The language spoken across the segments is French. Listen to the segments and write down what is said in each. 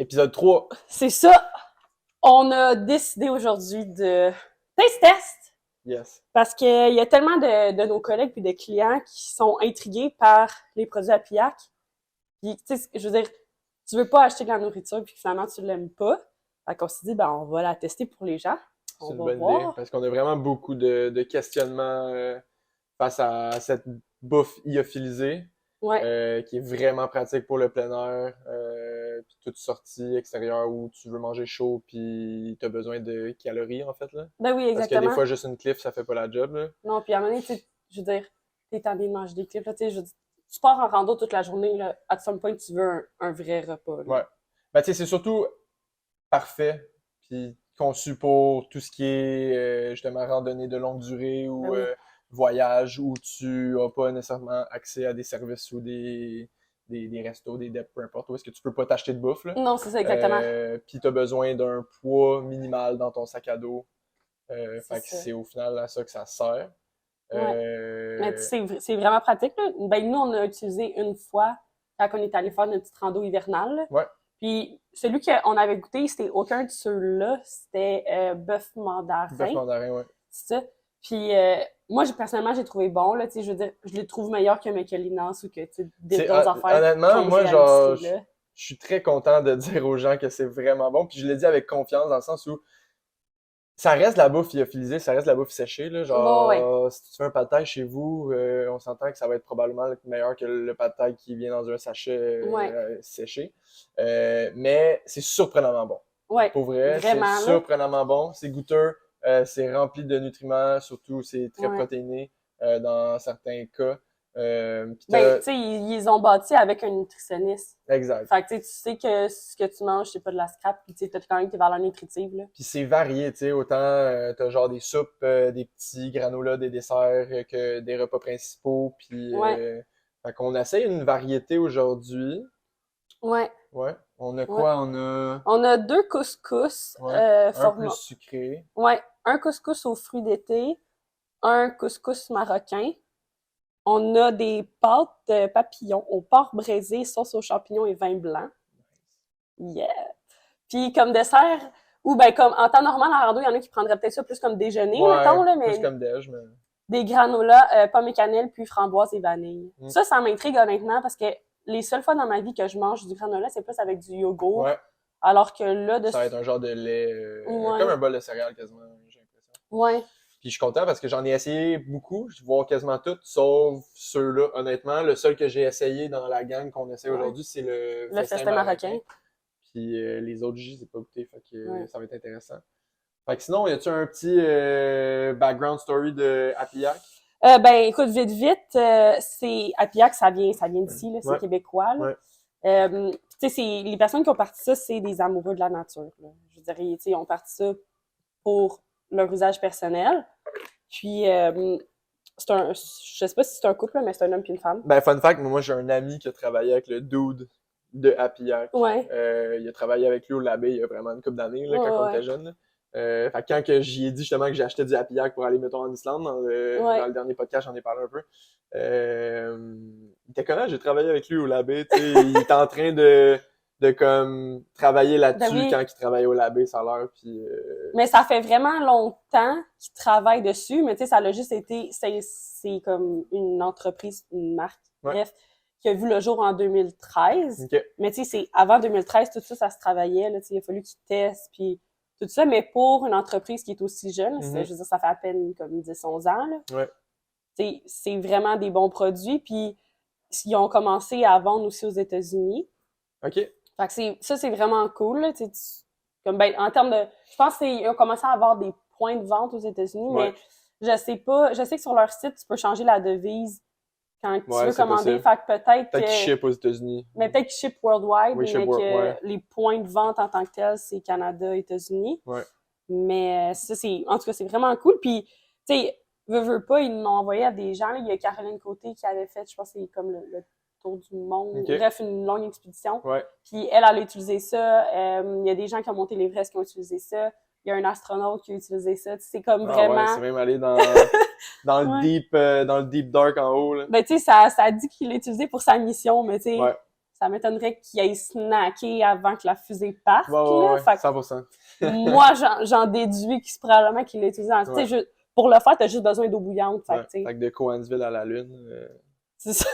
Épisode 3. C'est ça. On a décidé aujourd'hui de test Yes. parce qu'il y a tellement de nos collègues et de clients qui sont intrigués par les produits Apiac. Puis, tu sais, je veux dire, tu veux pas acheter de la nourriture puis finalement tu l'aimes pas. Fait qu'on s'est dit, ben, on va la tester pour les gens. C'est On une va bonne voir. idée parce qu'on a vraiment beaucoup de questionnements face à cette bouffe lyophilisée Ouais. qui est vraiment pratique pour le plein air. Puis toute sortie extérieure où tu veux manger chaud puis t'as besoin de calories en fait là. Ben oui, Parce que des exactement. fois juste une cliff ça fait pas la job là. Non, puis à un moment donné, tu sais, je veux dire, t'es tanné de manger des clips, là, tu sais, je veux dire, tu pars en rando toute la journée, là, à some point, tu veux un vrai repas, là. Ouais. Ben tu sais c'est surtout parfait puis conçu pour tout ce qui est justement randonnée de longue durée Ben ou oui. voyage où tu n'as pas nécessairement accès à des services ou des restos, des dep, peu importe où est-ce que tu peux pas t'acheter de bouffe là. Non, c'est ça, exactement. Puis tu as besoin d'un poids minimal dans ton sac à dos. C'est Fait que ça. c'est au final à ça que ça sert. Ouais. Mais Euh, c'est vraiment pratique, là. Ben, nous, on a utilisé une fois quand on est allé faire notre petite rando hivernale, là. ouais, Puis celui qu'on avait goûté, c'était aucun de ceux-là. C'était bœuf bœuf mandarin. mandarin, ouais. C'est ça. Puis moi, personnellement, j'ai trouvé bon, là. Tu sais, je veux dire, je le trouve meilleur que Michelina's ou que, tu sais, d'autres affaires Honnêtement, moi, congélées à genre, l'épicerie, là. je suis très content de dire aux gens que c'est vraiment bon. Puis je le dis avec confiance dans le sens où ça reste de la bouffe lyophilisée, ça reste de la bouffe séchée. Là. Bon, ouais. Genre, si tu fais un pad thai chez vous, on s'entend que ça va être probablement meilleur que le pad thai qui vient dans un sachet Ouais. séché. Mais c'est surprenamment bon. Ouais. Pour vrai, c'est Vraiment, là. surprenamment bon. C'est goûteux, c'est rempli de nutriments, surtout c'est très Ouais. protéiné dans certains cas. Puis Ben, tu sais, ils ont bâti avec un nutritionniste. exact. Fait que, tu sais que ce que tu manges, c'est pas de la scrap, puis tu sais, t'as quand même tes valeurs nutritives, là. Puis c'est varié, tu sais, autant t'as genre des soupes, des petits granolas, des desserts que des repas principaux. Puis Ouais. fait qu'on essaye une variété aujourd'hui. Ouais. Ouais. On a Ouais. quoi? On a On a 2 couscous ouais, un plus sucré. Ouais, un couscous aux fruits d'été, un couscous marocain. On a des pâtes papillons au porc braisé, sauce aux champignons et vin blanc. Yeah! Puis comme dessert, ou ben comme en temps normal en rando, il y en a qui prendraient peut-être ça plus comme déjeuner, Ouais, mettons, là, plus mais comme déj, mais. des granolas, pommes et cannelle, puis framboise et vanille. Mm. Ça m'intrigue honnêtement parce que les seules fois dans ma vie que je mange du granola, c'est plus avec du yogourt. Ouais, Alors que là, ça va être un genre de lait, Ouais. comme un bol de céréales quasiment, j'ai l'impression. Ouais. Puis je suis content parce que j'en ai essayé beaucoup, je vois quasiment toutes, sauf ceux-là. Honnêtement, le seul que j'ai essayé dans la gang qu'on essaie aujourd'hui, c'est le festin marocain. Puis les autres, je les ai pas goûtés, fait que Ouais. ça va être intéressant. Fait que sinon, y a-tu un petit background story de Apiac? Ben, écoute, vite, c'est Apiac, ça vient d'ici, là, c'est Ouais. québécois, là. Ouais. Tu sais, les personnes qui ont parti ça, c'est des amoureux de la nature, là. Je dirais, tu sais, ils ont parti ça pour leur usage personnel. Puis, c'est un, je sais pas si c'est un couple, là, mais c'est un homme puis une femme. Ben, fun fact, moi j'ai un ami qui a travaillé avec le dude de Apiac. Ouais. Il a travaillé avec lui au labé il y a vraiment une couple d'années, là, quand on était jeune. Là. Fait que quand que j'y ai dit justement que j'achetais du Apiac pour aller, mettons, en Islande, dans le dernier podcast, j'en ai parlé un peu. Il était connu, j'ai travaillé avec lui au labé, tu sais, il était en train de comme travailler là-dessus Ben oui. quand il travaillait au labé, ça a l'air, puis Mais ça fait vraiment longtemps qu'il travaille dessus, mais tu sais, ça l'a juste été, c'est comme une entreprise, une marque, Ouais. bref, qui a vu le jour en 2013. ok. Mais tu sais, c'est avant 2013, tout ça, ça se travaillait, là, tu sais, il a fallu qu'ils testent, puis tout ça, mais pour une entreprise qui est aussi jeune, je veux dire, ça fait à peine comme 10-11 ans, là. Ouais. Tu sais, c'est vraiment des bons produits, puis ils ont commencé à vendre aussi aux États-Unis. OK. Fait que c'est vraiment cool, là, tu sais, comme ben, en termes de, je pense qu'ils ont commencé à avoir des points de vente aux États-Unis, Ouais. mais je sais pas, je sais que sur leur site, tu peux changer la devise quand tu Ouais, veux c'est commander, possible. fait que peut-être Peut-être que, qu'ils ship aux États-Unis. mais peut-être qu'ils ship worldwide, Oui, mais ship que les points de vente en tant que tels, c'est Canada, États-Unis. Ouais. Mais ça, en tout cas, c'est vraiment cool. Puis, tu sais, veux pas, ils m'ont envoyé à des gens, là. Il y a Caroline Côté qui avait fait, je pense, c'est comme le tour du monde. Okay. Bref, une longue expédition. Ouais. Puis elle a utilisé ça. Il y a des gens qui ont monté l'Everest qui ont utilisé ça. Il y a un astronaute qui a utilisé ça. C'est comme vraiment... Ouais, c'est même allé dans le deep dark en haut, là. Ben, tu sais, ça dit qu'il l'a utilisé pour sa mission, mais tu sais, ça m'étonnerait qu'il ait snacké avant que la fusée parte. Ouais, Fait que 100%. moi, j'en déduis probablement qu'il l'a utilisé en... Tu sais, pour le faire, t'as juste besoin d'eau bouillante. Fait que de Coansville à la Lune. C'est ça.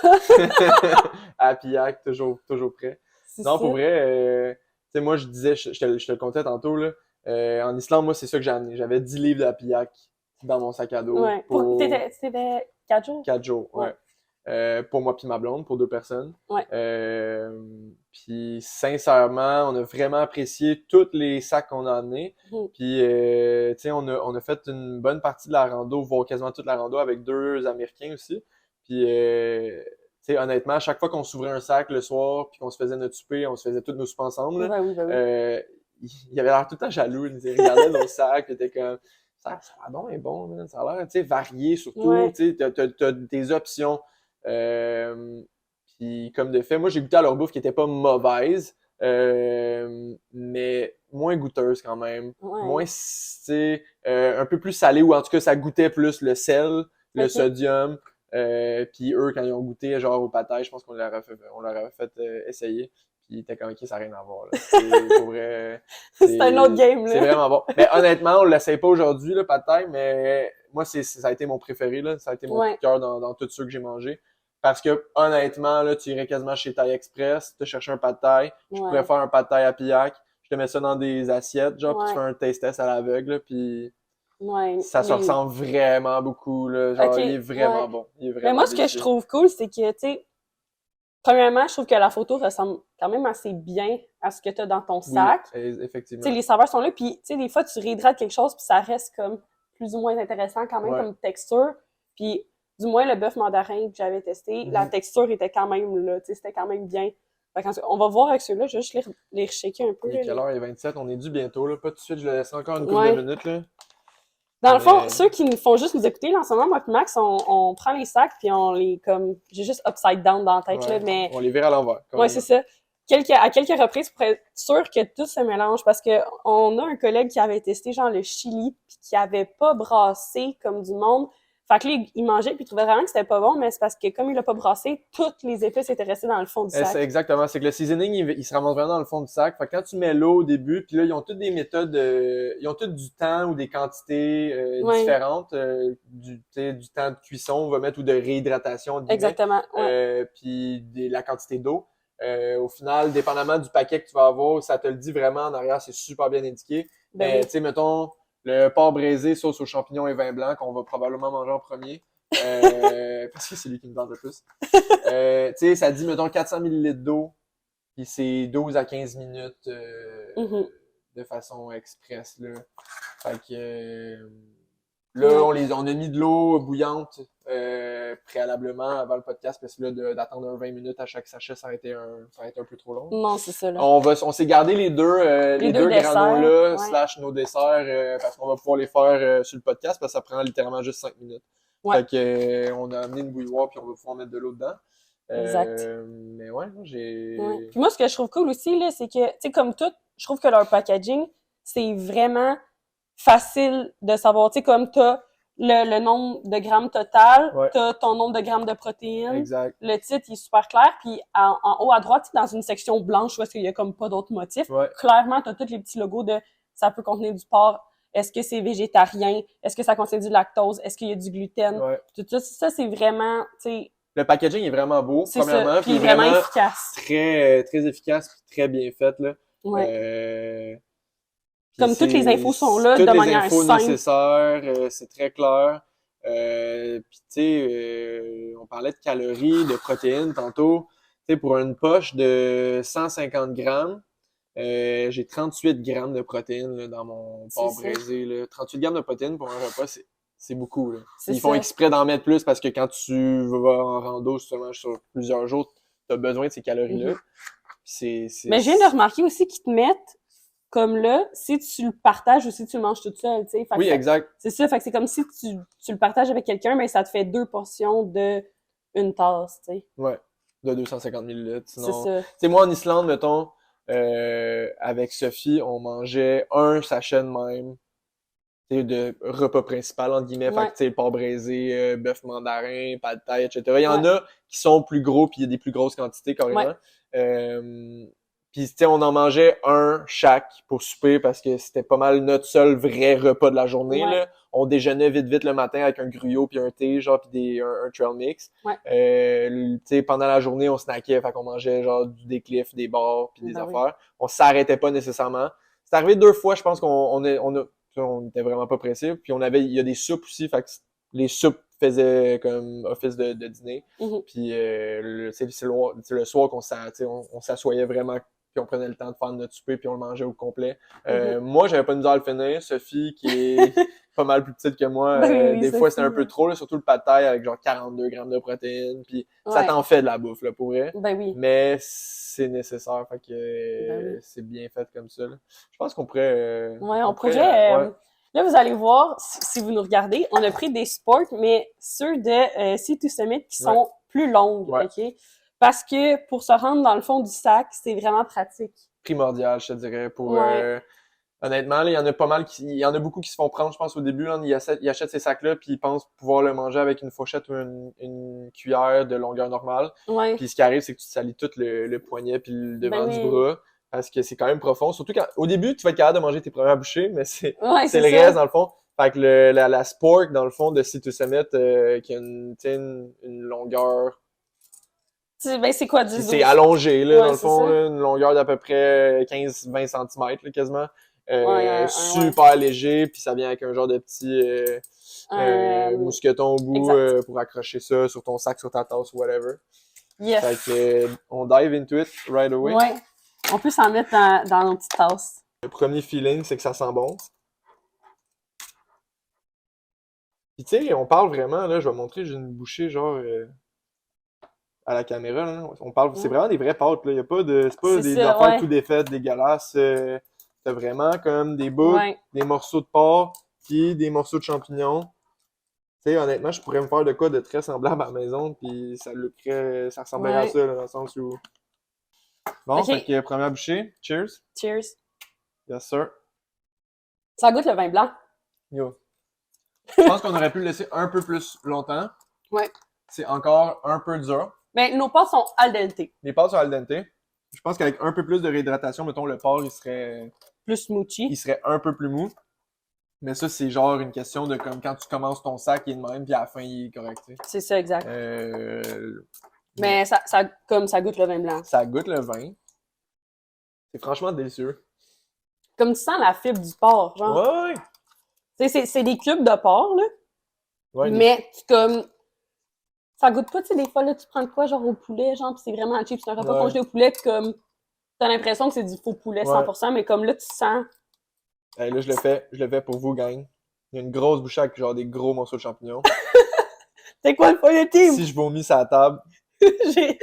À Pillac, toujours prêt. Non, pour vrai, tu sais, moi, je disais, je te le contais tantôt, là, en Islande, moi, c'est ça que j'ai amené. J'avais 10 livres de Pillac dans mon sac à dos. Ouais. T'étais 4 jours? 4 jours, ouais. Pour moi puis ma blonde, pour 2 personnes. Ouais. Puis sincèrement, on a vraiment apprécié tous les sacs qu'on a amenés. Puis tu sais, on a fait une bonne partie de la rando, voire quasiment toute la rando avec 2 Américains aussi. Puis tu sais, honnêtement, à chaque fois qu'on s'ouvrait un sac le soir puis qu'on se faisait notre souper, on se faisait tous nos soupers ensemble. Là, oui. il avait l'air tout le temps jaloux. Il regardait nos sacs, il était comme ça a l'air bon et bon, man. Ça a l'air, tu sais, varié surtout. Tu sais, t'as des options. Puis comme de fait, moi j'ai goûté à leur bouffe qui était pas mauvaise, mais moins goûteuse quand même, moins, tu sais, un peu plus salée, ou en tout cas ça goûtait plus le sel, le sodium. Puis eux, quand ils ont goûté genre au pâté, je pense qu'on leur a fait essayer. Puis t'es comme, ok, ça n'a rien à voir. Là. C'est pour vrai. C'est un autre game, là. C'est vraiment bon. Mais honnêtement, on l'essaye pas aujourd'hui, le pad thai, mais moi, ça a été mon préféré, là. Ça a été mon coup de cœur dans tous ceux que j'ai mangés. Parce que, honnêtement, là, tu irais quasiment chez Thai Express, te chercher un pad thai. Je pourrais faire un pad thai à Pillac. Je te mets ça dans des assiettes, genre, puis tu fais un taste test à l'aveugle, puis ça se ressemble vraiment beaucoup, là. Genre, il est vraiment bon. Il est vraiment mais moi, ce que je trouve cool, c'est que, tu sais, premièrement, je trouve que la photo ressemble quand même assez bien à ce que tu as dans ton sac. Oui, effectivement. Tu sais, les saveurs sont là, puis tu sais, des fois, tu réhydrates quelque chose, puis ça reste comme plus ou moins intéressant quand même comme texture. Puis, du moins, le bœuf mandarin que j'avais testé, la texture était quand même là, tu sais, c'était quand même bien. Fait on va voir avec ceux-là, je vais juste les shaker un peu. Quelle heure est 27? On est dû bientôt, là. Pas tout de suite, je le laisse encore une couple de minutes, là. Dans le fond, ceux qui nous font juste nous écouter, là, en ce moment, moi et Max, on prend les sacs puis on les comme j'ai juste upside down dans la tête là, mais on les vire à l'envers. Ouais, c'est ça. À quelques reprises pour être sûr que tout se mélange, parce que on a un collègue qui avait testé genre le chili puis qui avait pas brassé comme du monde. Fait que là, il mangeait puis il trouvait vraiment que c'était pas bon, mais c'est parce que comme il l'a pas brassé, tous les épices étaient restés dans le fond du sac. C'est exactement. C'est que le seasoning, il se ramasse vraiment dans le fond du sac. Fait que quand tu mets l'eau au début, puis là, ils ont toutes des méthodes, ils ont toutes du temps ou des quantités différentes. Du temps de cuisson, on va mettre, ou de réhydratation. Exactement. Puis la quantité d'eau. Au final, dépendamment du paquet que tu vas avoir, ça te le dit vraiment en arrière, c'est super bien indiqué. Mais tu sais, mettons, le porc braisé, sauce aux champignons et vin blanc, qu'on va probablement manger en premier. Parce que c'est lui qui me tente le plus. Tu sais, ça dit, mettons, 400 ml d'eau, puis c'est 12 à 15 minutes de façon express, là. Fait que là, on a mis de l'eau bouillante préalablement avant le podcast, parce que là, d'attendre 20 minutes à chaque sachet, ça aurait été un peu trop long. Non, c'est ça, là. On s'est gardé les deux granolas / nos desserts, parce qu'on va pouvoir les faire sur le podcast, parce que ça prend littéralement juste 5 minutes. Fait que on a amené une bouilloire, puis on va pouvoir mettre de l'eau dedans. Exact. Mais ouais, j'ai... Puis moi, ce que je trouve cool aussi, là, c'est que, tu sais, comme tout, je trouve que leur packaging, c'est vraiment facile de savoir. Tu sais, comme t'as le nombre de grammes total, t'as ton nombre de grammes de protéines. Exact. Le titre, il est super clair. Puis en haut à droite, dans une section blanche où est-ce qu'il y a comme pas d'autres motifs, clairement, t'as tous les petits logos de ça peut contenir du porc. Est-ce que c'est végétarien? Est-ce que ça contient du lactose? Est-ce qu'il y a du gluten? Tout ça, c'est vraiment, tu sais... Le packaging est vraiment beau, premièrement. Ça. Puis il est vraiment efficace. Très, très efficace, puis très bien fait, là. Comme toutes les infos sont là de manière simple. Toutes les infos nécessaires, c'est très clair. Puis tu sais, on parlait de calories, de protéines tantôt. Tu sais, pour une poche de 150 grammes, j'ai 38 grammes de protéines là, dans mon porc braisé. Là. 38 grammes de protéines pour un repas, c'est beaucoup. Là. Ils font exprès d'en mettre plus parce que quand tu vas en rando justement sur plusieurs jours, tu as besoin de ces calories-là. Mais je viens de remarquer aussi qu'ils te mettent comme là, si tu le partages ou si tu le manges tout seul, tu sais. Oui, exact. C'est ça, fait que c'est comme si tu le partages avec quelqu'un, mais ça te fait 2 portions de une tasse, tu sais. Ouais, de 250 ml. Sinon, c'est ça. Tu sais, moi, en Islande, mettons, avec Sophie, on mangeait un sachet de même, tu sais, de repas principal, entre guillemets. Fait que, tu sais, porc braisé, bœuf mandarin, pad thai, etc. Il y en a qui sont plus gros, puis il y a des plus grosses quantités, carrément. Puis, tu sais, on en mangeait un chaque pour souper parce que c'était pas mal notre seul vrai repas de la journée, Ouais. là. On déjeunait vite le matin avec un gruyot puis un thé, genre, puis un trail mix. Ouais. Tu sais, pendant la journée, on snackait, fait qu'on mangeait, genre, des cliffs, des bars puis des Ben oui. affaires. On s'arrêtait pas nécessairement. C'est arrivé 2 fois, je pense on était vraiment pas pressés. Puis il y a des soupes aussi, fait que les soupes faisaient comme office de dîner. Mhm. Puis c'est le soir qu'on on s'assoyait vraiment, puis on prenait le temps de faire notre souper, puis on le mangeait au complet. Moi, j'avais pas de misère à le finir. Sophie, qui est pas mal plus petite que moi, Ben oui, des fois, c'était un Sophie, peu trop, là, surtout le pad thai avec genre 42 grammes de protéines. Puis ça Ouais. t'en fait de la bouffe, là, pour vrai. Ben oui. Mais c'est nécessaire, fait que Ben oui. c'est bien fait comme ça, là. Je pense qu'on pourrait... Ouais, on pourrait. ouais. Là, vous allez voir, si vous nous regardez, on a pris des sports, mais ceux de C2 Summit qui sont plus longues, Ouais. OK? Parce que pour se rendre dans le fond du sac, c'est vraiment pratique. Primordial, je te dirais, pour... Ouais. Honnêtement, là, il y en a pas mal il y en a beaucoup qui se font prendre, je pense, au début. Là, ils achètent ces sacs-là, puis ils pensent pouvoir le manger avec une fourchette ou une cuillère de longueur normale. Ouais. Puis ce qui arrive, c'est que tu te salis tout le poignet puis le devant Ben du oui. bras. Parce que c'est quand même profond. Surtout au début, tu vas être capable de manger tes premières bouchées, mais c'est Ouais, le ça. reste, dans le fond. Fait que la sport, dans le fond, de C2 Summit, qui a une longueur... Ben, c'est quoi, 10, C'est 12? allongé, là, Ouais, dans le c'est fond, ça. là, une longueur d'à peu près 15-20 cm, là, quasiment. Ouais, Super léger, puis ça vient avec un genre de petit mousqueton au bout exact. pour accrocher ça sur ton sac, sur ta tasse, whatever. Yes. Fait que on dive into it right away. Ouais. On peut s'en mettre dans nos petites tasses. Le premier feeling, c'est que ça sent bon. Puis tu sais, on parle vraiment, là, je vais montrer, j'ai une bouchée genre à la caméra, là. On parle, c'est vraiment des vraies pâtes, là. C'est pas C'est des ça, affaires ouais. tout défaites, dégueulasses. T'as vraiment comme des bouts, Ouais. des morceaux de porc, puis des morceaux de champignons. Tu sais, honnêtement, je pourrais me faire de quoi de très semblable à la maison, puis ça ressemblerait à Ouais. ça, là, dans le sens où... Bon, Ok. fait que première bouchée, cheers. Cheers. Yes, sir. Ça goûte le vin blanc. Yo. Je pense qu'on aurait pu le laisser un peu plus longtemps. Ouais. C'est encore un peu dur. Mais nos pâtes sont al dente. Les pâtes sont al dente. Je pense qu'avec un peu plus de réhydratation, mettons, le porc, il Plus smoochy. serait un peu plus mou. Mais ça, c'est genre une question de comme quand tu commences ton sac, il est de même, puis à la fin, il est correct. Tu sais. C'est ça, exact. Euh, Mais comme ça goûte le vin blanc. Ça goûte le vin. C'est franchement délicieux. Comme tu sens la fibre du porc, genre. Ouais, ouais. C'est des cubes de porc, là. Ouais, Mais comme. Ça goûte pas, tu sais, des fois, là, tu prends de quoi, genre au poulet, genre, pis c'est vraiment cheap. C'est un repas Ouais. congelé au poulet, pis comme. T'as l'impression que c'est du faux poulet 100%, mais comme là, tu sens. Hey, là, je le fais pour vous, gang. Il y a une grosse bouchée avec genre des gros morceaux de champignons. C'est quoi le point de team? Si je vomis sur la table, J'ai des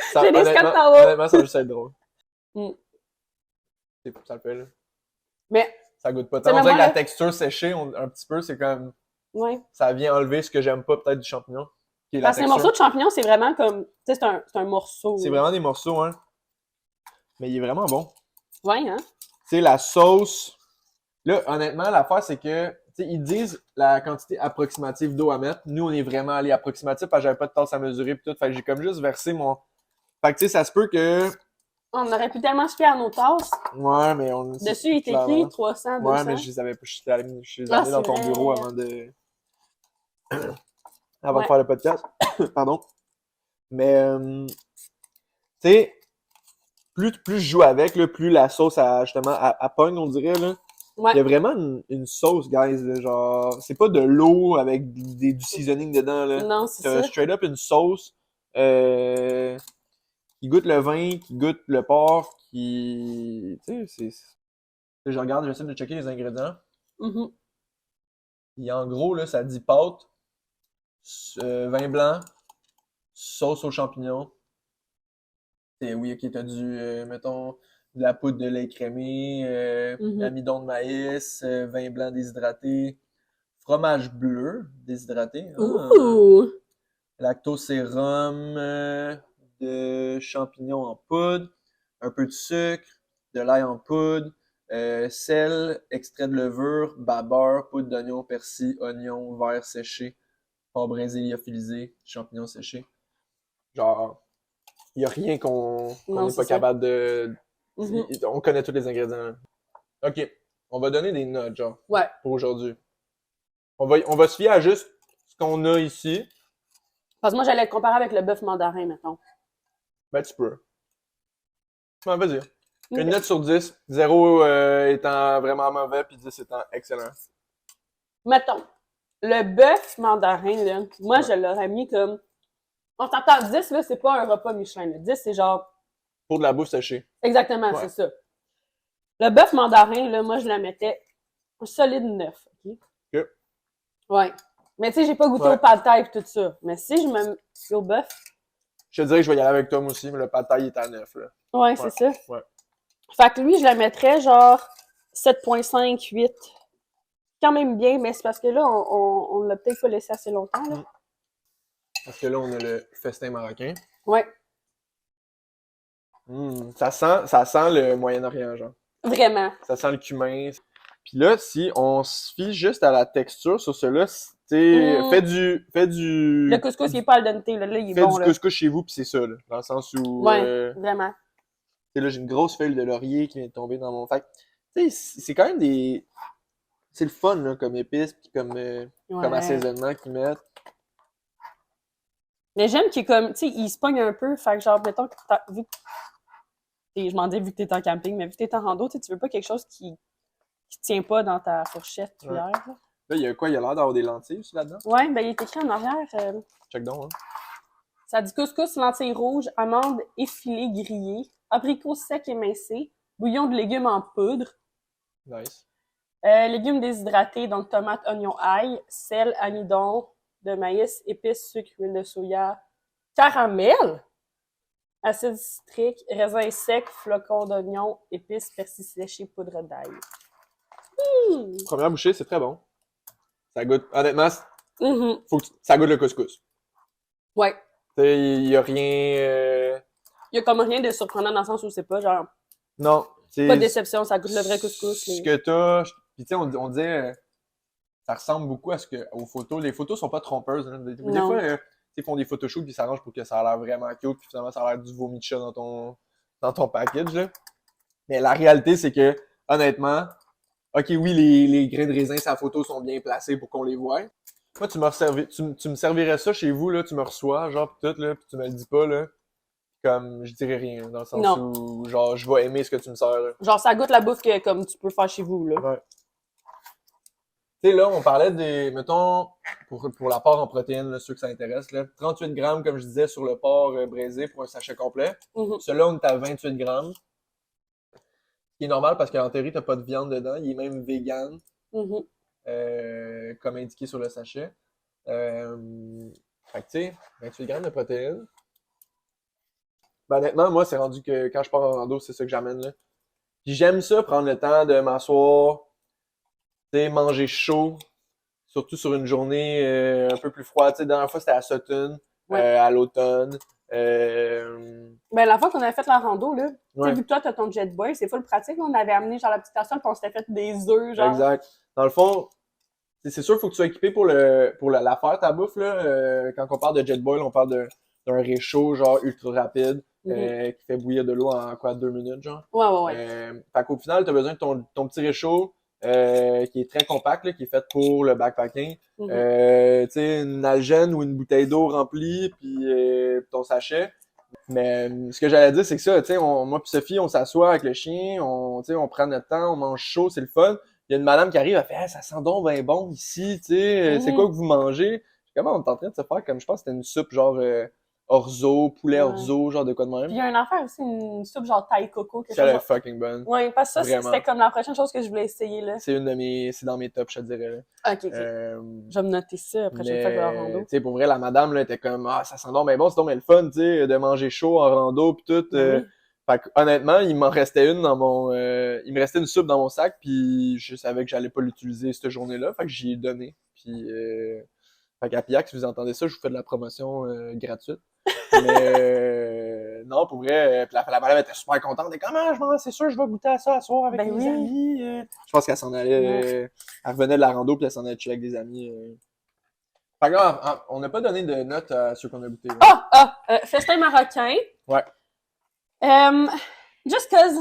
scalps en haut. honnêtement, ça va juste être drôle. Mm. Ça le fait, là. Mais, Ça goûte pas C'est tant. On dirait que vraiment, la là- texture séchée, un petit peu, c'est comme... ouais. Ça vient enlever ce que j'aime pas peut-être du champignon. Qui est la Parce que les texture. morceaux de champignons, c'est vraiment comme. Tu sais, c'est un morceau. C'est vraiment des morceaux, hein. Mais il est vraiment bon. Ouais, hein? Tu sais, la sauce... Là, honnêtement, l'affaire, c'est que... Tu sais, ils disent la quantité approximative d'eau à mettre. Nous, on est vraiment allé approximatif parce que j'avais pas de tasse à mesurer pis tout. Fait que j'ai comme juste versé mon... Fait que tu sais, ça se peut que... On aurait pu tellement se fier à nos tasses. Ouais, mais on... Dessus, il est clairement. écrit 300, 200. Ouais, mais je les avais pas... Je suis allé Ah, dans c'est ton vrai. bureau avant de... avant Ouais. de faire le podcast. Pardon. Mais... tu sais... Plus je joue avec, là, plus la sauce, justement, à pogne, on dirait, là. Ouais. Il y a vraiment une sauce, guys, là, genre... C'est pas de l'eau avec du seasoning dedans, là. Non, c'est T'as ça. straight up une sauce qui goûte le vin, qui goûte le porc, qui... Tu sais, je regarde, j'essaie de checker les ingrédients. Mhm. Et en gros, là, ça dit pâte, vin blanc, sauce aux champignons. Et oui, ok, t'as mettons, de la poudre de lait crémé, Mhm. amidon de maïs, vin blanc déshydraté, fromage bleu déshydraté, Ouh! lactosérum, de champignons en poudre, un peu de sucre, de l'ail en poudre, sel, extrait de levure, babeur, poudre d'oignon, persil, oignon, verre séché, porc braisé lyophilisé, champignons séchés. Genre, il n'y a rien qu'on Non, n'est c'est pas ça. capable de... Mhm. On connaît tous les ingrédients. Là. OK. On va donner des notes, genre, Ouais. pour aujourd'hui. On va se fier à juste ce qu'on a ici. Parce que moi, j'allais le comparer avec le bœuf mandarin, mettons. Ben, tu peux. Ouais, vas-y. Une Ok. note sur 10. 0 étant vraiment mauvais, puis 10 étant excellent. Mettons, le bœuf mandarin, là, moi, Ouais. je l'aurais mis comme... On s'entend 10, là, c'est pas un repas Michelin. Là. 10, c'est genre... Pour de la bouffe séchée. Exactement, Ouais. c'est ça. Le bœuf mandarin, là, moi, je le mettais un solide 9. OK? OK. Ouais. Mais tu sais, j'ai pas goûté Ouais. au pad thai et tout ça. Mais si je me fie au bœuf, Je te dirais que je vais y aller avec toi, moi aussi, mais le pad thai est à 9, là. ouais, c'est ça. Ouais. Fait que lui, je le mettrais genre 7,5, 8. Quand même bien, mais c'est parce que là, on l'a peut-être pas laissé assez longtemps, là. Parce que là, on a le festin marocain. Ouais, Ça sent le Moyen-Orient, genre. vraiment. Ça sent le cumin. Puis là, si on se fie juste à la texture sur cela, tu Mm. fais du Le couscous, il est pas al dente, là. Là, il est fais bon, du là. couscous chez vous, puis c'est ça, là. Dans le sens où, Ouais, vraiment. tu sais, là, j'ai une grosse feuille de laurier qui vient de tomber dans mon sac. Tu sais, c'est quand même des... C'est le fun, là, comme épices, puis comme Ouais. assaisonnement qu'ils mettent. Mais j'aime qu'il est comme, tu sais, il se pogne un peu. Fait que genre, mettons que vu que je m'en dis vu que t'es en camping, mais vu que t'es en rando, tu veux pas quelque chose qui tient pas dans ta fourchette cuillère, là. Là, il y a quoi? Il y a l'air d'avoir des lentilles aussi là-dedans? Ouais, ben il est écrit en arrière. Check donc, hein. Ça dit couscous, lentilles rouges, amandes effilées grillées, abricots secs émincés, bouillon de légumes en poudre, Nice. légumes déshydratés, donc tomates, oignons, ail, sel, amidon de maïs, épices, sucre, huile de soya, caramel, acide citrique, raisins secs, flocons d'oignon, épices, persil séché, poudre d'ail. Première bouchée, c'est très bon. Ça goûte... Honnêtement, Mhm. ça goûte le couscous. Ouais. Tu sais, il y a rien... Il y a comme rien de surprenant dans le sens où c'est pas genre, Non. pas de déception, ça goûte le vrai couscous. Ce que t'as... Puis tu sais, on disait... ça ressemble beaucoup à aux photos. Les photos sont pas trompeuses. Hein. Des Non. fois, ils font des photoshoots puis ils s'arrangent pour que ça a l'air vraiment cute puis finalement, ça a l'air du vomi de chat dans ton package. Là. Mais la réalité, c'est que, honnêtement, OK, oui, les grains de raisin, sa photo sont bien placés pour qu'on les voie. Moi, tu me servirais ça chez vous, là, tu me reçois, genre, pis tout, là, pis tu me le dis pas, là. Comme, je dirais rien, dans le sens Non. où, genre, je vais aimer ce que tu me sers, là. Genre, ça goûte la bouffe que comme tu peux faire chez vous, là. Ouais. Tu sais, là, on parlait des, mettons, pour l'apport en protéines, là, ceux que ça intéresse, là, 38 grammes, comme je disais, sur le porc braisé pour un sachet complet. Mhm. Celui-là, on est à 28 grammes. Ce qui est normal parce qu'en théorie, t'as pas de viande dedans. Il est même vegan, Mhm. comme indiqué sur le sachet. Fait que, tu sais, 28 grammes de protéines. Ben, honnêtement, moi, c'est rendu que quand je pars en rando, c'est ça que j'amène, là. Puis j'aime ça, prendre le temps de m'asseoir, tu sais, manger chaud, surtout sur une journée un peu plus froide. Tu sais, la dernière fois, c'était à Sutton, Ouais. à l'automne. Ben, la fois qu'on avait fait la rando, là, tu Ouais, sais, vu que toi, t'as ton Jetboil, c'est full pratique, là. On avait amené, genre, la petite personne, puis on s'était fait des œufs, genre. exact. Dans le fond, c'est sûr, il faut que tu sois équipé pour la faire, ta bouffe, là. Quand on parle de Jetboil, on parle d'un réchaud, genre, ultra rapide, qui fait bouillir de l'eau en, quoi, 2 minutes, genre. Ouais. Fait qu'au final, tu as besoin de ton petit réchaud, qui est très compact, là, qui est fait pour le backpacking. Mhm. Tu sais, une algène ou une bouteille d'eau remplie, puis ton sachet. Mais ce que j'allais dire, c'est que ça, tu sais, moi puis Sophie, on s'assoit avec le chien, tu sais, on prend notre temps, on mange chaud, c'est le fun. Il y a une madame qui arrive, elle fait ah, ça sent donc bien bon ici, tu sais, c'est quoi que vous mangez? Comment on est en train de se faire comme je pense que c'était une soupe genre orzo, poulet Ouais. orzo, genre de quoi de Puis il même. y a une affaire aussi, une soupe genre taille coco, quelque C'est chose. elle est Genre... fucking bonne. Ouais, parce que ça, Vraiment. c'était comme la prochaine chose que je voulais essayer, là. C'est dans mes tops, je te dirais. Là. Ok. Je Euh, vais me noter ça la prochaine fois que je vais en rando. tu sais, pour vrai, la madame, là, était comme, ah, ça sent donc bien bon, c'est donc bien le fun, tu sais, de manger chaud en rando, pis tout. Oui. Fait que, honnêtement, il m'en restait une il me restait une soupe dans mon sac, puis je savais que j'allais pas l'utiliser cette journée-là, fait que j'y ai donné. Puis, fait qu'à Piac, si vous entendez ça, je vous fais de la promotion gratuite. Mais, non, pour vrai, puis la madame était super contente. Elle était comme, ah, c'est sûr, je vais goûter à ça à soir avec Ben mes oui. amis. Je pense qu'elle s'en allait, elle revenait de la rando, puis elle s'en allait tuer avec des amis. Fait que là, on n'a pas donné de notes à ceux qu'on a goûté. Festin marocain. Ouais. Just cause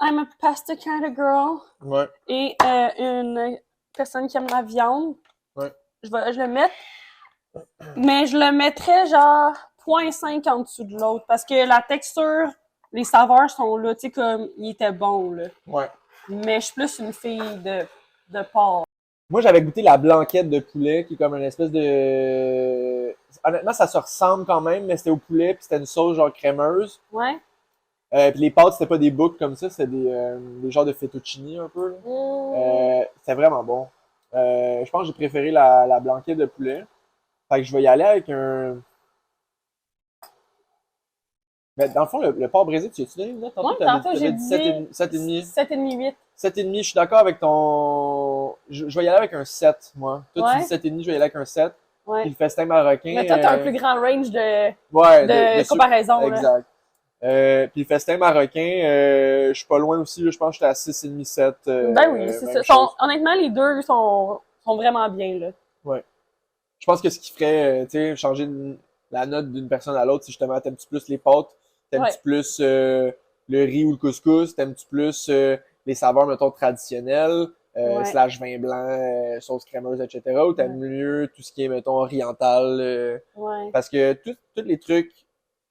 I'm a pasta kind of girl. Ouais. Et une personne qui aime la viande. Ouais. Je le mettre. Mais je le mettrais genre 0.5 en dessous de l'autre. Parce que la texture, les saveurs sont là, tu sais, comme, il était bon, là. Ouais. Mais je suis plus une fille de porc. Moi, j'avais goûté la blanquette de poulet, qui est comme une espèce de... Honnêtement, ça se ressemble quand même, mais c'était au poulet, puis c'était une sauce genre crémeuse. Ouais. Puis les pâtes, c'était pas des boucles comme ça, c'était des genres de fettuccine un peu. C'était vraiment bon. Je pense que j'ai préféré la blanquette de poulet. Fait que je vais y aller avec un... Ben, dans le fond, le porc braisé, tu as-tu donné une note? Ouais, tantôt, j'ai dit 7,5. 7,5, 8. 7,5, je suis d'accord avec ton... Je vais y aller avec un 7, moi. Toi, tu dis 7,5, je vais y aller avec un 7. Ouais. Puis le festin marocain... Mais toi, t'as un plus grand range de comparaison. Exact. Puis le festin marocain, je suis pas loin aussi. Là, je pense que j'étais à 6,5, 7. Ben oui, c'est ça. Honnêtement, les deux sont vraiment bien, là. Ouais. Je pense que ce qui ferait, tu sais, changer la note d'une personne à l'autre, c'est justement, t'aimes-tu plus les pâtes, t'aimes-tu plus le riz ou le couscous, t'aimes-tu plus les saveurs, mettons, traditionnelles, slash vin blanc, sauce crémeuse, etc. Ou t'aimes mieux tout ce qui est, mettons, oriental. Parce que tous les trucs,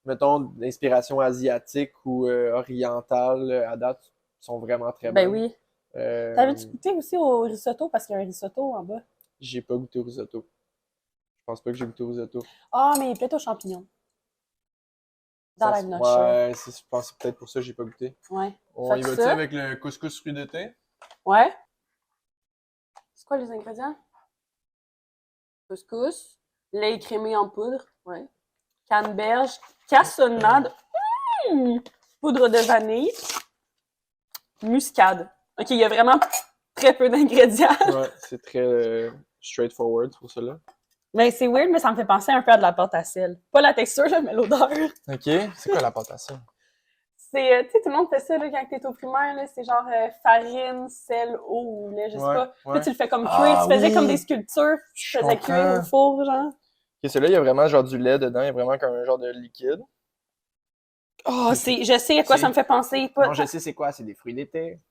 mettons, d'inspiration asiatique ou orientale à date sont vraiment très bons. Ben oui. T'avais-tu goûté aussi au risotto? Parce qu'il y a un risotto en bas. J'ai pas goûté au risotto. Je pense pas que j'ai goûté au risotto. Ah, mais peut-être aux champignons. Dans la noche. Ouais, je pense que c'est peut-être pour ça que j'ai pas goûté. Ouais. On y va-tu avec le couscous fruits de thé? Ouais. C'est quoi les ingrédients? Couscous, lait écrémé en poudre, ouais. Canneberge, cassonade, poudre de vanille, muscade. Ok, il y a vraiment très peu d'ingrédients. Ouais, c'est très straightforward pour cela. Mais c'est weird, mais ça me fait penser un peu à de la pâte à sel. Pas la texture, là, mais l'odeur. Ok, c'est quoi la pâte à sel? C'est, tu sais, tout le monde fait ça là, quand t'es au primaire, là, c'est genre farine, sel, eau, lait, je sais pas. Puis tu le fais comme cuire, tu faisais comme des sculptures, tu faisais cuire au four, genre. Ok, celui-là, il y a vraiment genre du lait dedans, il y a vraiment comme un genre de liquide. Oh, je sais à quoi ça me fait penser. Non, je sais c'est quoi, c'est des fruits d'été.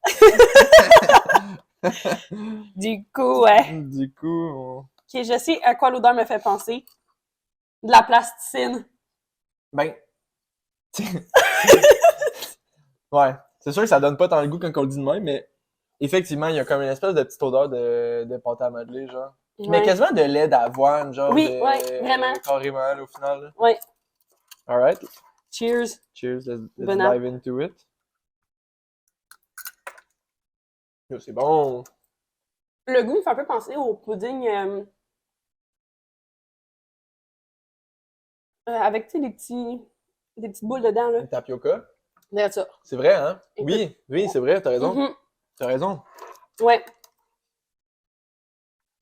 Du coup, ouais. Du coup, Ok, je sais à quoi l'odeur me fait penser. De la plasticine. Ben... ouais, c'est sûr que ça donne pas tant le goût quand on le dit de même, mais effectivement, il y a comme une espèce de petite odeur de pâte à modeler, genre. Ouais. Mais quasiment de lait d'avoine, genre. Oui, ouais, vraiment. Carrément, là, au final. Là. Ouais. Alright. Cheers. Cheers, let's dive into it. Yo, c'est bon. Le goût me fait un peu penser au pudding avec, tu sais, des petites boules dedans, là. Une tapioca. Regarde ça. C'est vrai, hein? Oui, c'est vrai, t'as raison. Mm-hmm. T'as raison. Ouais.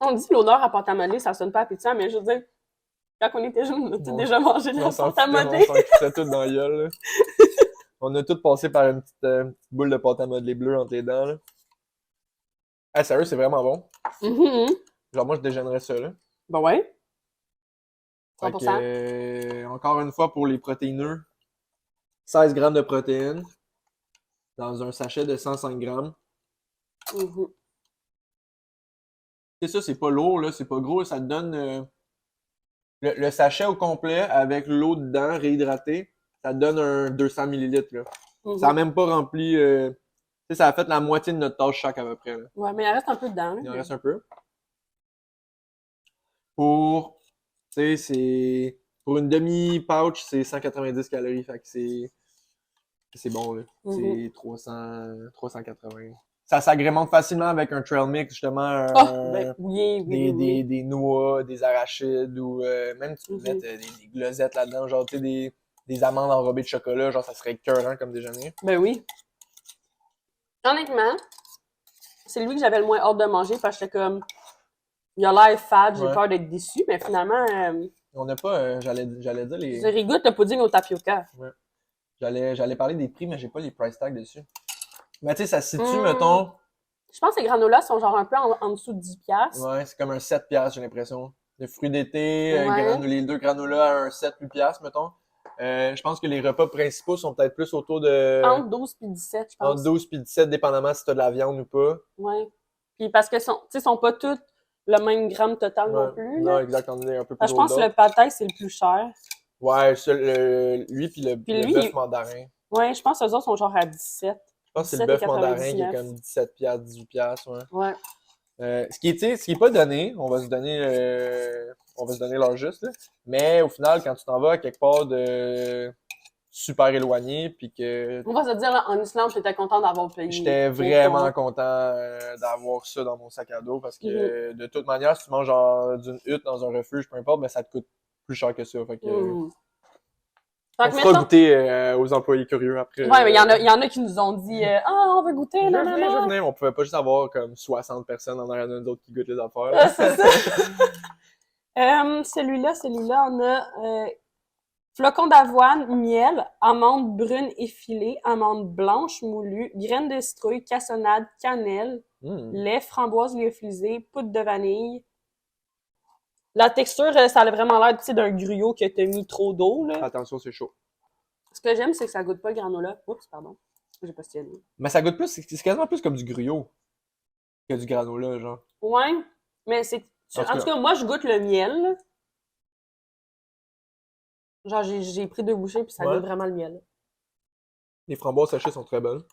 On dit l'odeur à pâte à modeler, ça sonne pas appétissant, mais je veux dire, quand on était jeunes, on a tous déjà mangé de la pâte à modeler. On s'en foutait tout dans la gueule, là. On a tous passé par une petite boule de pâte à modeler bleue entre les dents, là. Ah, sérieux, c'est vraiment bon. Mm-hmm. Genre, moi, je déjeunerais ça, là. Ben ouais. 100%. Fait que, encore une fois, pour les protéineux, 16 grammes de protéines dans un sachet de 105 grammes. Mm-hmm. Et ça, c'est pas lourd, là, c'est pas gros. Ça te donne le sachet au complet avec l'eau dedans, réhydratée. Ça te donne un 200 ml, là. Mm-hmm. Ça a même pas rempli... ça a fait la moitié de notre tâche chaque, à peu près, là. Ouais, mais il en reste un peu dedans, là. Il en reste un peu. Pour... Tu sais, c'est... Pour une demi-pouch, c'est 190 calories. Fait que c'est bon, là. Mm-hmm. C'est 380. Ça s'agrémente facilement avec un trail mix, justement. Des noix, des arachides ou même tu peux mettre des glosettes là-dedans. Genre, tu sais, des amandes enrobées de chocolat. Genre, ça serait écœurant comme déjeuner. Ben oui. Honnêtement, c'est lui que j'avais le moins hâte de manger parce que j'étais comme... Il a l'air fade, j'ai peur d'être déçu, mais finalement... On n'a pas... j'allais dire les... Je rigoute le pudding au tapioca. Ouais. J'allais parler des prix, mais j'ai pas les price tags dessus. Mais tu sais, ça se situe, mettons... Je pense que les granolas sont genre un peu en dessous de 10$. Ouais, c'est comme un 7$, j'ai l'impression. de fruits d'été, Ouais. les 2 granolas à un 7-8 piastres, mettons. Je pense que les repas principaux sont peut-être plus autour de Entre 12 puis 17, je entre pense. 12 et 17, dépendamment si t'as de la viande ou pas. Ouais. Puis parce que sont pas tous le même gramme total non Ouais. plus, Non, là. exact, on est un peu plus Fait que je gros que pense que le d'autres. pâté, c'est le plus cher. Ouais, lui puis Puis le lui, bœuf mandarin. ouais, je pense que les autres sont genre à 17. Je pense que c'est le 17 et bœuf mandarin qui est 99. comme 17 piastres, 18 piastres, ouais. Ouais. Ce qui est pas donné, on va se donner leur juste, là. Mais au final, quand tu t'en vas à quelque part de super éloigné, puis que On va se dire, là, en Islande, j'étais content d'avoir payé. j'étais vraiment content d'avoir ça dans mon sac à dos, parce que de toute manière, si tu manges d'une hutte dans un refuge, peu importe, ben ça te coûte plus cher que ça. Fait que, Fait on que fera mettons... goûter aux employés curieux après. Ouais, mais il y en a qui nous ont dit ah, on veut goûter, Je nanana. venais. On pouvait pas juste avoir comme 60 personnes en arrière d'un autre qui goûtent les affaires. Ah, Là. c'est ça. Celui-là, on a flocons d'avoine, miel, amandes brunes effilées, amandes blanches moulues, graines de citrouille, cassonade, cannelle, lait, framboise lyophilisée, poudre de vanille. La texture, ça a vraiment l'air, tu sais, d'un gruyot que t'as mis trop d'eau, là. Attention, c'est chaud. Ce que j'aime, c'est que ça goûte pas le granola. Oups, pardon. J'ai pas stylé. Mais ça goûte plus, c'est quasiment plus comme du gruyot que du granola, genre. Ouais, mais c'est... En En tout cas, moi, je goûte le miel, là. Genre, j'ai pris 2 bouchées, puis ça Ouais. goûte vraiment le miel. Les framboises séchées sont très bonnes.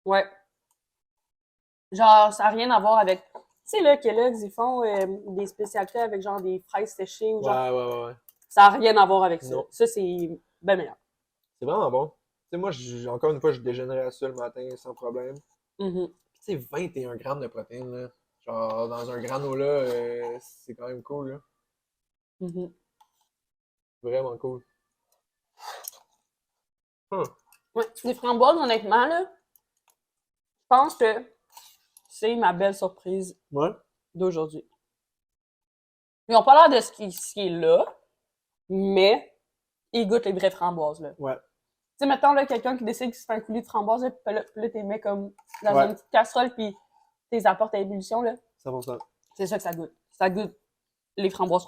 Ouais. Genre, ça n'a rien à voir avec... Tu sais, là, Kellogg's, ils font des spécialités avec genre des fraises séchées ou genre... Ouais. Ça n'a rien à voir avec ça. Non. Ça, c'est bien meilleur. C'est vraiment bon. Tu sais, moi, encore une fois, je déjeunerais à ça le matin sans problème. Mm-hmm. Tu sais, 21 grammes de protéines, là. Genre, dans un granola, c'est quand même cool, là. Mm-hmm. Vraiment cool. Ouais, les framboises, honnêtement, là, je pense que c'est ma belle surprise Ouais. d'aujourd'hui. Ils n'ont pas l'air de ce qui est là, mais ils goûtent les vraies framboises, là. Ouais. Tu sais, mettons, là, quelqu'un qui décide qu'il se fait un coulis de framboise, là, puis là, t'es mets comme dans Ouais. une petite casserole, puis t'es apportes à ébullition, là. 100%. C'est ça que ça goûte. Ça goûte les framboises.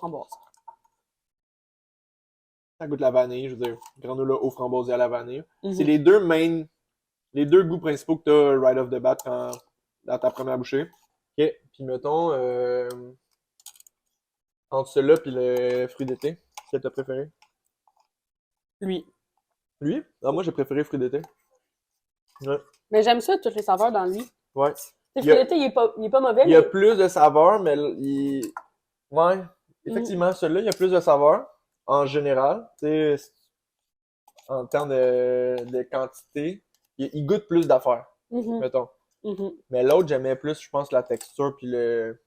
Ça goûte la vanille, je veux dire. Granola aux framboises et à la vanille. Mm-hmm. C'est les deux goûts principaux que t'as right off the bat dans ta première bouchée. Ok. Puis mettons, entre celui-là puis le fruit d'été, quel t'as préféré? Lui. Lui? Ah, moi, j'ai préféré fruit d'été. Ouais. Mais j'aime ça, toutes les saveurs dans lui. Ouais. Le fruit d'été, il est pas mauvais, Il y a plus de saveur, mais ouais, effectivement, celui-là, il y a plus de saveur, en général. Tu sais, en termes de quantité, il goûte plus d'affaires, mettons. Mais l'autre, j'aimais plus, je pense, la texture puis le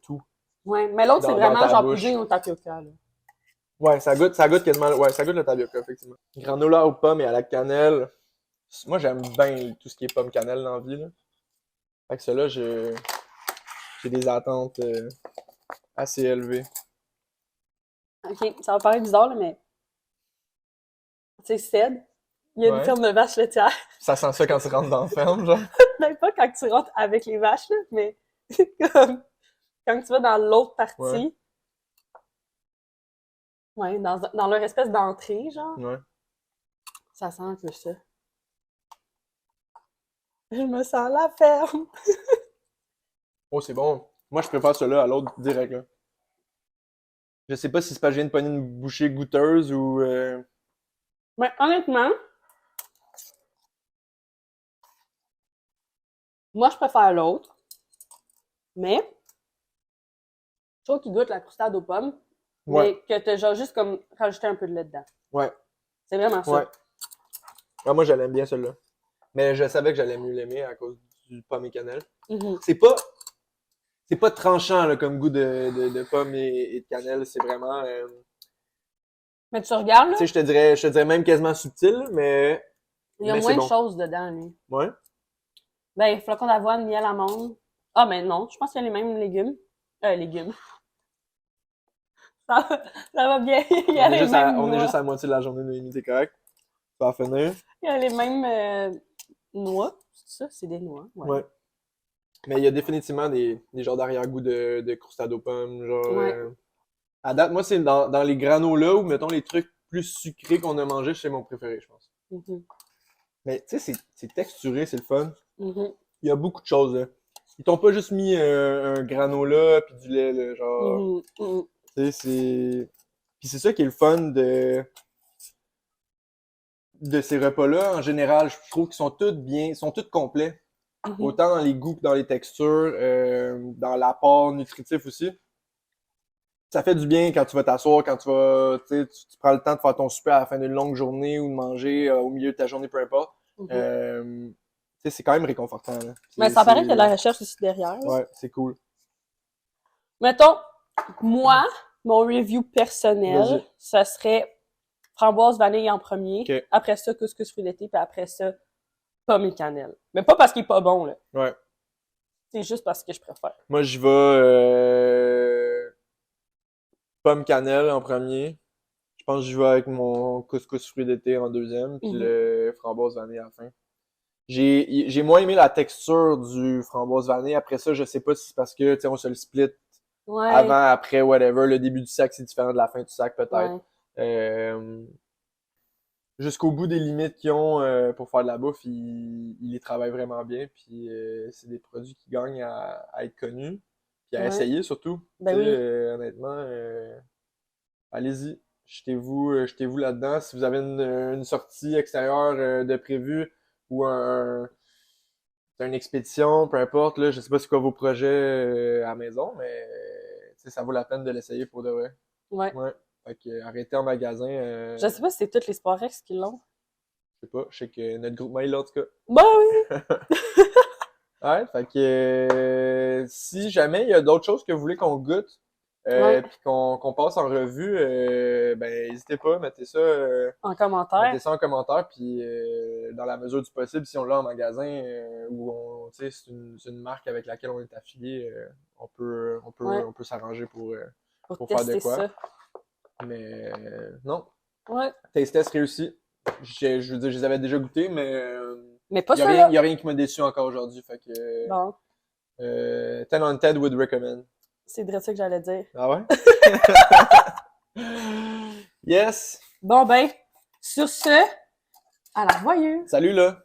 tout. Ouais, mais l'autre, c'est dans vraiment ta genre bouche. pudding au tapioca, là. Ouais, ça goûte quasiment, ouais, ça goûte le tapioca, effectivement. Granola aux pommes et à la cannelle. Moi, j'aime bien tout ce qui est pomme cannelle dans la vie, là. Fait que celui-là, j'ai des attentes assez élevées. Ok, ça va paraître bizarre, là, mais. Tu sais, CED, il y a une Ouais. ferme de vaches laitières. Ça sent ça quand tu rentres dans la ferme, genre. Même pas quand tu rentres avec les vaches, là, mais comme quand tu vas dans l'autre partie. Ouais. Ouais, dans leur espèce d'entrée, genre. Ouais. Ça sent un peu ça. Je me sens la ferme. Oh, c'est bon. Moi, je préfère celui-là à l'autre direct, là. Je sais pas si c'est pas que je viens de pogner une bouchée goûteuse ou... Mais honnêtement, moi, je préfère l'autre. Mais, je trouve qu'il goûte la croustade aux pommes. Ouais. Mais que t'as genre juste comme rajouté un peu de lait dedans. Ouais. C'est vraiment ça. Ouais. Ah, moi, j'aime bien celui-là. Mais je savais que j'allais mieux l'aimer à cause du pomme et cannelle. Mm-hmm. C'est pas tranchant, là, comme goût de pomme et de cannelle. C'est vraiment... Mais tu regardes, là, Tu sais, je te dirais même quasiment subtil, mais... il y a mais moins c'est de bon. choses dedans, lui. Ouais. Ben, flocons d'avoine, miel, amande. Ah, mais non, je pense qu'il y a les mêmes légumes. Légumes. Ça va bien. Il y a les mêmes On est noix. juste à la moitié de la journée de Noémie, c'est correct. Ça va finir. Il y a les mêmes noix. C'est ça? C'est des noix. Ouais. Mais il y a définitivement des genres d'arrière-goût de crustade aux pommes. Genre, Ouais. à date, moi, c'est dans les granolas ou, mettons, les trucs plus sucrés qu'on a mangé, c'est mon préféré, je pense. Mhm. Mais tu sais, c'est texturé, c'est le fun. Mhm. Il y a beaucoup de choses, là. Ils t'ont pas juste mis un granola puis du lait, là, genre. Mhm. Mhm. Tu sais, c'est. Puis c'est ça qui est le fun de ces repas-là. En général, je trouve qu'ils sont tous bien, ils sont tous complets. Mhm. Autant dans les goûts que dans les textures, dans l'apport nutritif aussi. Ça fait du bien quand tu vas t'asseoir, quand tu vas, tu sais, tu prends le temps de faire ton souper à la fin d'une longue journée ou de manger au milieu de ta journée, peu importe. Mhm. Tu sais, c'est quand même réconfortant, là. Mais ça paraît qu'il y a de la recherche aussi derrière. Là. Ouais, c'est cool. Mettons, moi, mon review personnel, Vas-y. ça serait framboise vanille en premier, Ok. après ça couscous fruits d'été, puis après ça pomme et cannelle. Mais pas parce qu'il est pas bon, là. Ouais. C'est juste parce que je préfère. Moi, j'y vais pomme cannelle en premier. Je pense que j'y vais avec mon couscous fruits d'été en deuxième, puis Mhm. le framboise vanille à la fin. J'ai moins aimé la texture du framboise vanille. Après ça, je sais pas si c'est parce que, tu sais, on se le split Ouais. avant, après, whatever. Le début du sac, c'est différent de la fin du sac, peut-être. Ouais. Jusqu'au bout des limites qu'ils ont pour faire de la bouffe, ils les travaillent vraiment bien. Puis c'est des produits qui gagnent à être connus, puis à Ouais. essayer surtout. Ben Tu sais, oui. honnêtement, allez-y, jetez-vous là-dedans. Si vous avez une sortie extérieure de prévu ou une expédition, peu importe, là, je sais pas c'est quoi vos projets à la maison, mais tu sais, ça vaut la peine de l'essayer pour de vrai. Ouais. Ouais. Fait que arrêtez en magasin. Je sais pas si c'est tous les Sporex qui l'ont. Je sais pas, je sais que notre groupe mail, en tout cas. Ben oui. Ouais, fait que si jamais il y a d'autres choses que vous voulez qu'on goûte, Ouais. puis qu'on passe en revue, ben n'hésitez pas, En commentaire. mettez ça en commentaire, puis dans la mesure du possible, si on l'a en magasin ou tu sais, c'est une marque avec laquelle on est affilié, Ouais. on peut s'arranger pour faire de tester quoi. ça. Mais non, Ouais. taste test réussi. Je veux dire, je les avais déjà goûtés, mais Mais pas il ça, là. y a rien qui m'a déçu encore aujourd'hui. Fait que Bon. 10 on 10 would recommend. C'est de ça que j'allais dire. Ah ouais? Yes! Bon ben, sur ce, à la revoyure. Salut là!